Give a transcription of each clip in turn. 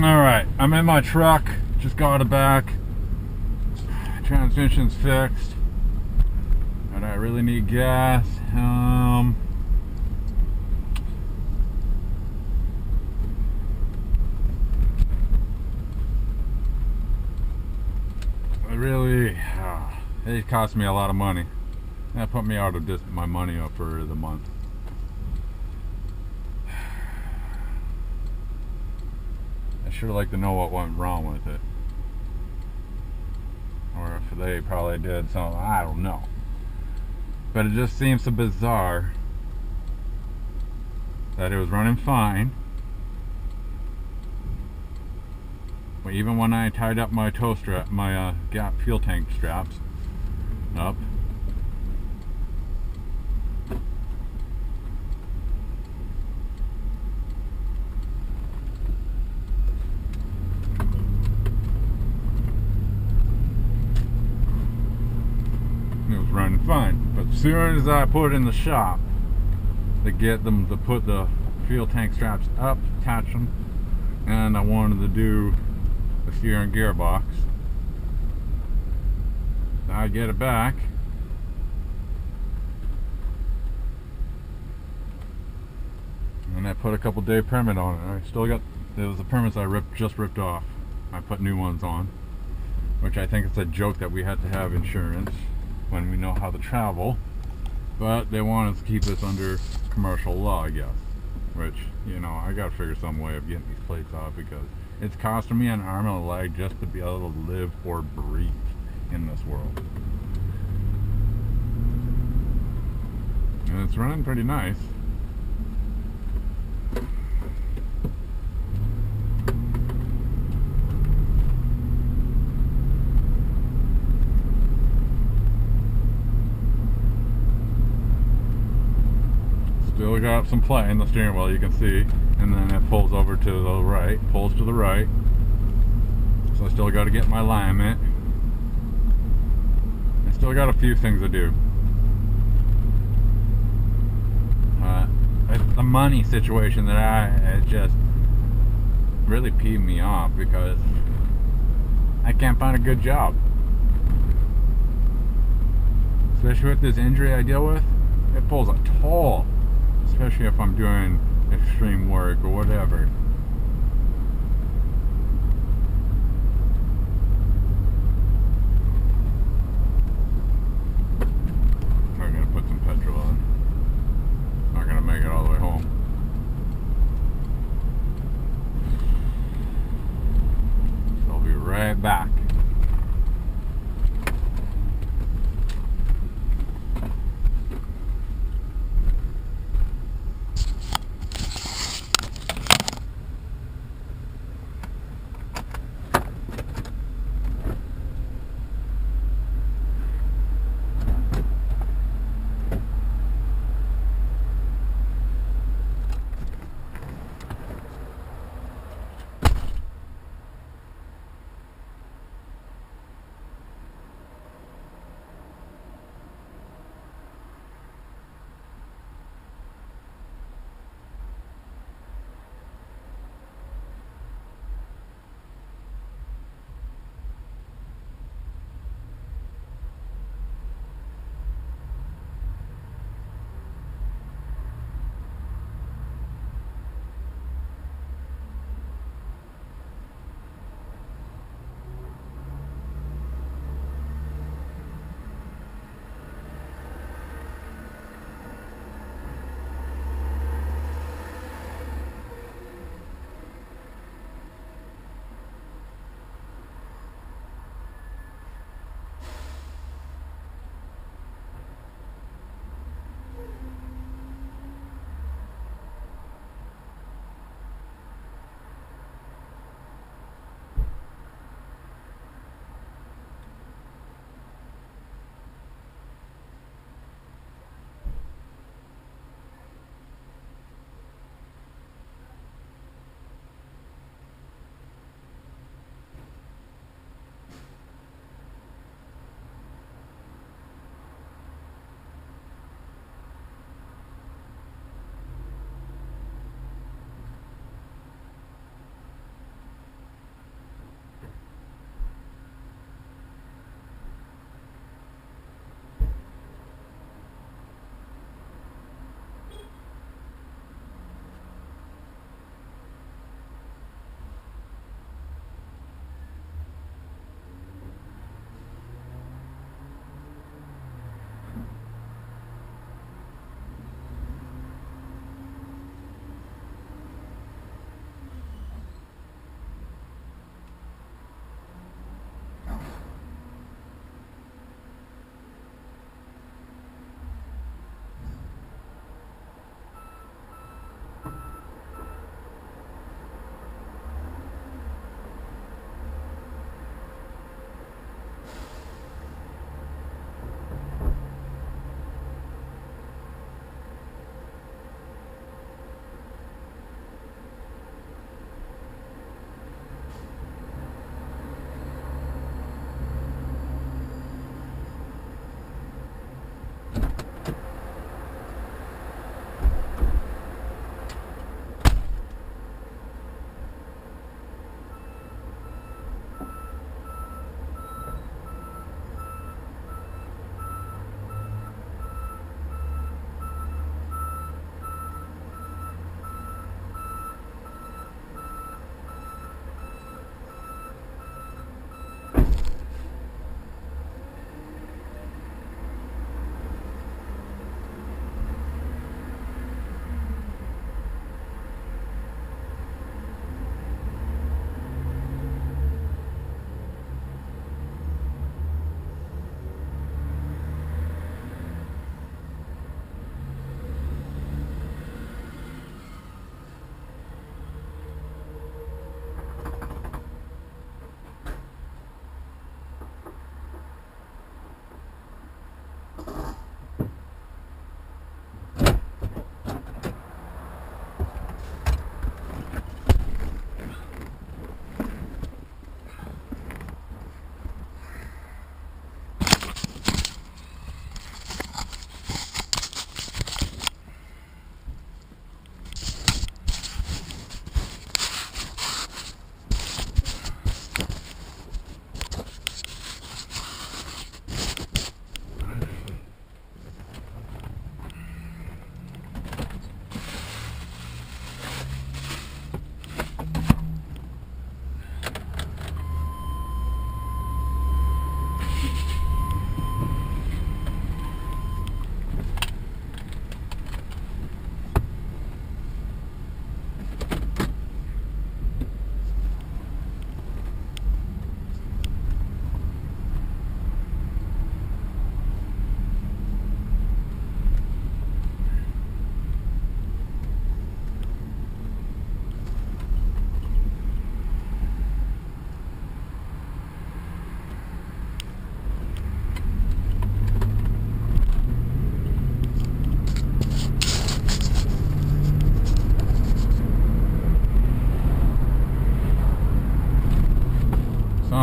Alright, I'm in my truck, just got it back. Transmission's fixed. And I really need gas. It cost me a lot of money. That put me out of just my money up for the month. I sure like to know what went wrong with it. Or if they probably did something, I don't know. But it just seems so bizarre that it was running fine. But even when I tied up my tow strap, my gap fuel tank straps up, it was running fine. But as soon as I put it in the shop to get them to put the fuel tank straps up, attach them, and I wanted to do the steering gearbox, I get it back, and I put a couple day permit on it. I still got, there was the permits I just ripped off. I put new ones on, which I think it's a joke that we had to have insurance when we know how to travel, but they want us to keep this under commercial law, I guess, which, you know, I gotta figure some way of getting these plates off, because it's costing me an arm and a leg just to be able to live or breathe in this world. And it's running pretty nice. Still got some play in the steering wheel, you can see, and then it pulls over to the right, pulls to the right. So I still got to get my alignment. I still got a few things to do. It's the money situation that it just really peeved me off, because I can't find a good job. Especially with this injury I deal with, it pulls a toll. Especially if I'm doing extreme work or whatever. I'm gonna put some petrol in. Not gonna make it all the way home. So I'll be right back.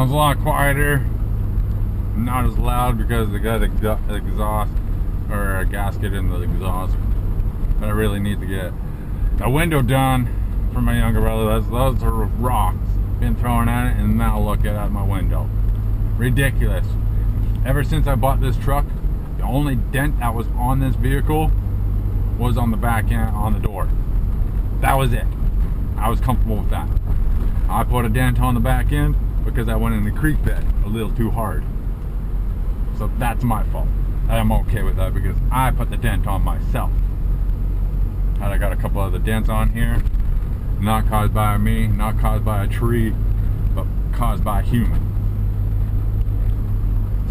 Sounds a lot quieter, not as loud because they got exhaust or a gasket in the exhaust. But I really need to get a window done for my younger brother. Those are rocks been thrown at it, and now look at my window. Ridiculous. Ever since I bought this truck, the only dent that was on this vehicle was on the back end on the door. That was it. I was comfortable with that. I put a dent on the back end because I went in the creek bed a little too hard. So that's my fault. I'm okay with that because I put the dent on myself. And I got a couple other dents on here. Not caused by me, not caused by a tree, but caused by a human.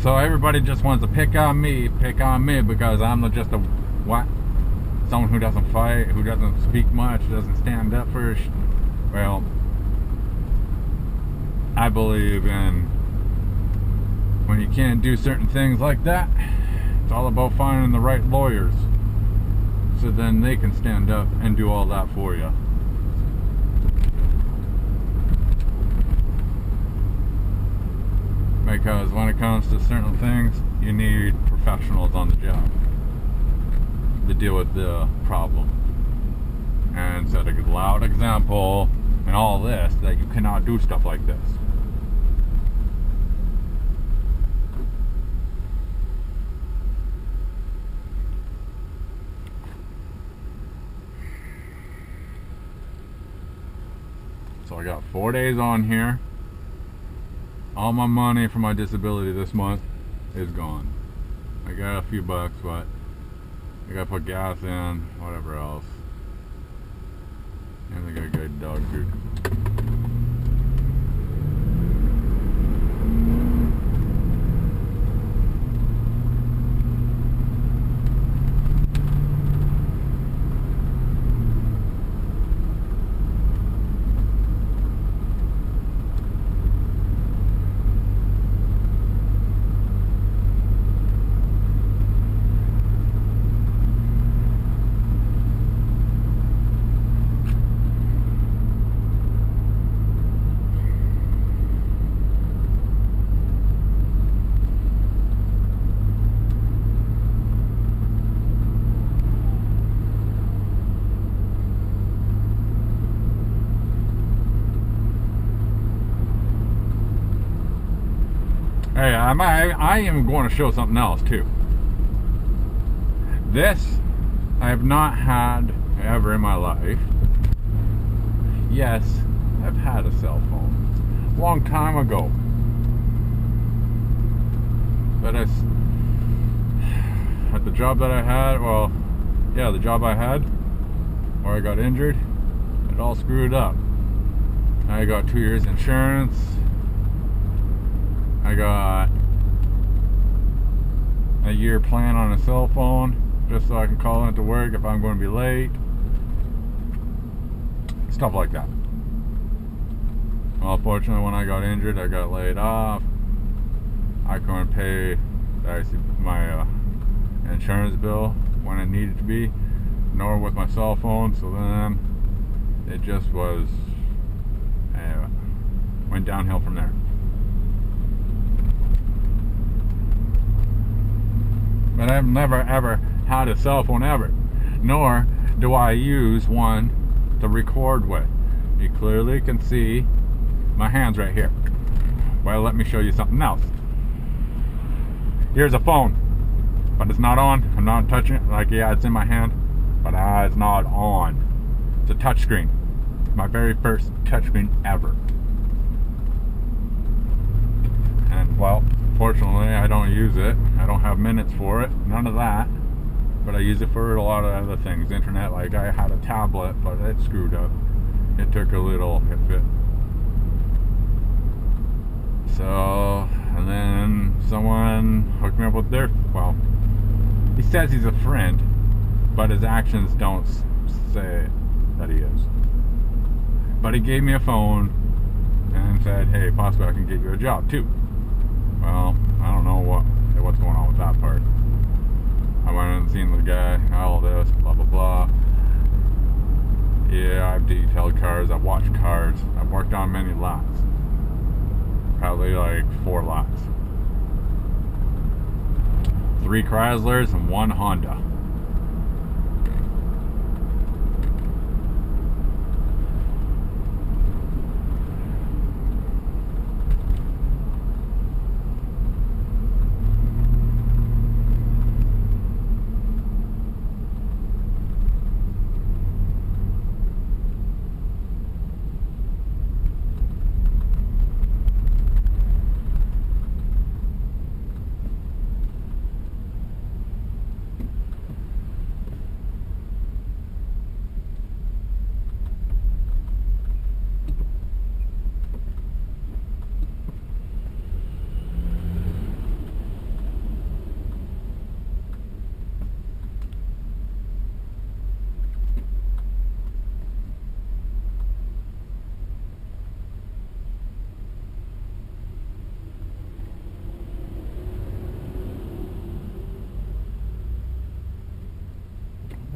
So everybody just wants to pick on me because I'm just a what? Someone who doesn't fight, who doesn't speak much, doesn't stand up for well, I believe in when you can't do certain things like that, it's all about finding the right lawyers. So then they can stand up and do all that for you. Because when it comes to certain things, you need professionals on the job to deal with the problem and set a loud example and all this that you cannot do stuff like this. So I got 4 days on here. All my money for my disability this month is gone. I got a few bucks, but I gotta put gas in, whatever else. And I gotta get dog food. Hey, I am going to show something else too. This I have not had ever in my life. Yes, I've had a cell phone a long time ago, but at the job that I had, well, yeah, the job I had where I got injured, it all screwed up. I got 2 years insurance. I got a year plan on a cell phone just so I can call into work if I'm going to be late. Stuff like that. Well, fortunately, when I got injured, I got laid off. I couldn't pay my insurance bill when it needed to be, nor with my cell phone. So then it just was went downhill from there. But I've never ever had a cell phone ever, nor do I use one to record with. You clearly can see my hands right here. Well, let me show you something else. Here's a phone, but it's not on. I'm not touching it. Like, yeah, it's in my hand, but it's not on. It's a touchscreen. My very first touchscreen ever. And well, fortunately, I don't use it. I don't have minutes for it. None of that. But I use it for a lot of other things. Internet, like I had a tablet, but it screwed up. It took a little hit. So, and then someone hooked me up with their, well, he says he's a friend, but his actions don't say that he is. But he gave me a phone and said, hey, possibly I can get you a job too. Well, I don't know what's going on with that part. I went and seen the guy, all this, blah, blah, blah. Yeah, I've detailed cars, I've watched cars, I've worked on many lots. probably like 4 lots. 3 Chryslers and 1 Honda.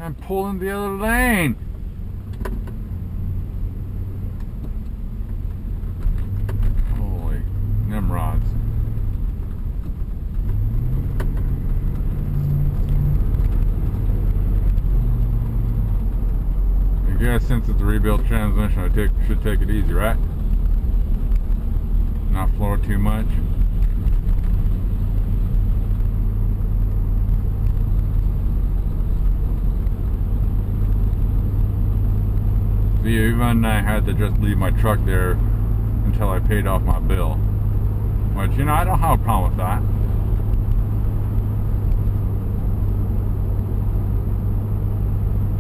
I'm pulling the other lane. Holy Nimrods. I guess since it's a rebuilt transmission, I should take it easy, right? Not floor too much. See, even I had to just leave my truck there until I paid off my bill. Which, you know, I don't have a problem with that.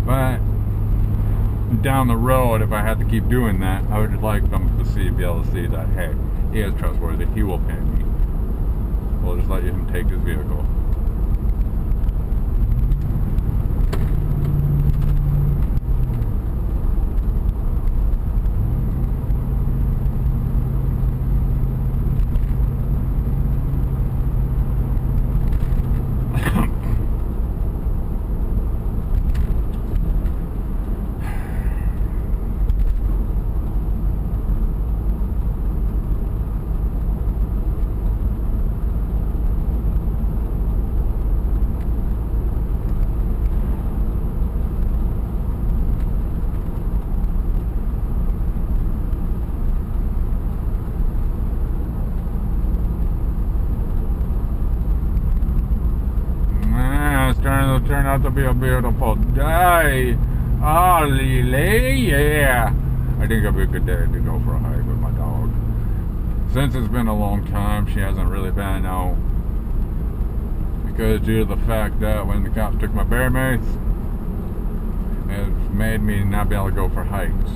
But down the road, if I had to keep doing that, I would like them to be able to see that, hey, he is trustworthy, he will pay me. We'll just let him take his vehicle. Turned out to be a beautiful day. Hallelujah, yeah. I think it'll be a good day to go for a hike with my dog. Since it's been a long time, she hasn't really been out. Because due to the fact that when the cops took my bear mates, it made me not be able to go for hikes.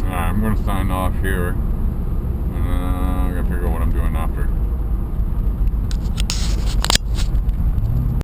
I'm going to sign off here.